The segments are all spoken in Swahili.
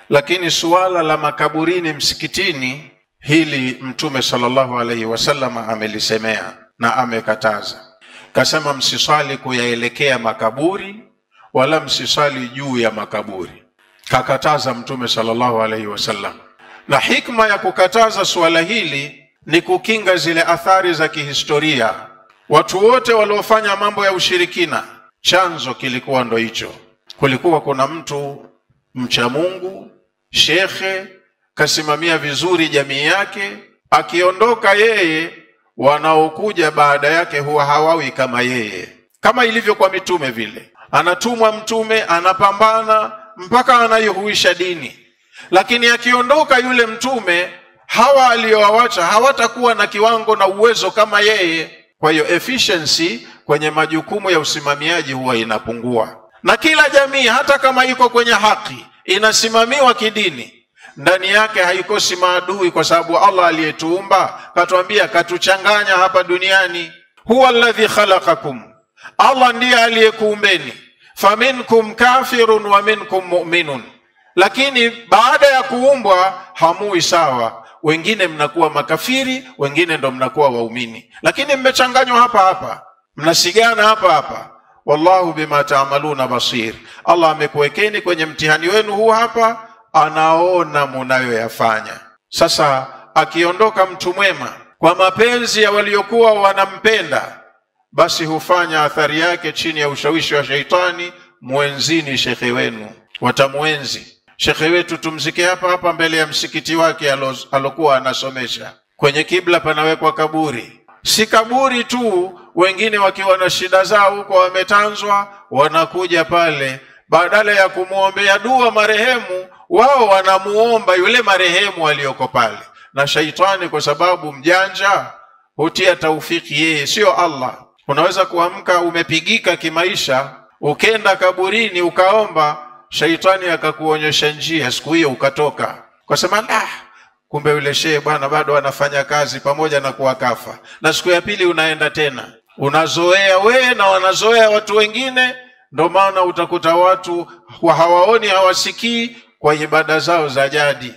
Lakini suala la makaburini msikitini, hili Mtume sallallahu alaihi wasallam amelisemea na amekataza. Kasema msiswali kuyaelekea makaburi wala msiswali juu ya makaburi. Kakataza Mtume sallallahu alaihi wasallam. Na hikma ya kukataza suala hili ni kukinga zile athari za kihistoria. Watu wote waliofanya mambo ya ushirikina, chanzo kilikuwa ndo hicho. Kulikuwa kuna mtu mcha Mungu, shekhe, kasimamia vizuri jamii yake, akiondoka yeye, wanaokuja baada yake huwa hawawi kama yeye. Kama ilivyo kwa mitume vile. Anatumwa mtume, anapambana mpaka anaihuisha dini. Lakini akiondoka yule mtume, hawa aliowawacha hawatakuwa na kiwango na uwezo kama yeye. Kwa hiyo efficiency kwenye majukumu ya usimamiaji huwa inapungua. Na kila jamii hata kama iko kwenye haki, inasimamiwa kidini, ndani yake haikosi maadui, kwa sababu Allah aliyetuumba katuambia, katuchanganya hapa duniani. Huwa alladhi khalaqakum, Allah ndiye aliyekuumbeni. Faminkum kafirun wa minkum mu'minun. Lakini baada ya kuumbwa hamui sawa. Wengine mnakuwa makafiri, wengine ndo mnakuwa waumini. Lakini mmechanganywa hapa hapa, mnasigana hapa hapa. Wallahu bima ta'maluna basir. Allah amekuwekeni kwenye mtihani wenu huu hapa, anaona mnayoyafanya. Sasa akiondoka mtu mwema kwa mapenzi ya waliokuwa wanampenda, basi hufanya athari yake chini ya ushawishi wa shaitani. Muenzini shekhe wenu, watamuenzi. Shekhe wetu tumzike hapa hapa mbele ya msikiti wake alokuwa anasomesha. Kwenye kibla panawekwa kaburi. Si kaburi tu, wengine wakiwa na shida zao huko wametanzwa, wanakuja pale, badala ya kumuombea dua marehemu, wao wanamuomba yule marehemu aliyoko pale. Na shaitani kwa sababu mjanja hutia taufiki yeye, sio Allah. Unaweza kuamka umepigika kimaisha, ukenda kaburini ukaomba, shaitani akakuonyesha njia, siku hiyo ukatoka. Kwa sababu kumbe yule shehe bwana bado anafanya kazi pamoja na kuwakafa. Na siku ya pili unaenda tena. Unazoea wewe na wanazoea watu wengine, ndio maana utakuta watu hawaoni hawasikii kwa ibada zao za jadi.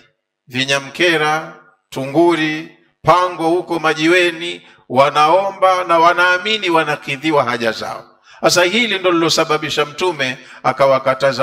Vinyamkera, tunguri, pango huko majiweni, wanaomba na wanaamini wanakidhiwa haja zao. Sasa hili ndio lilosababisha Mtume akawakataza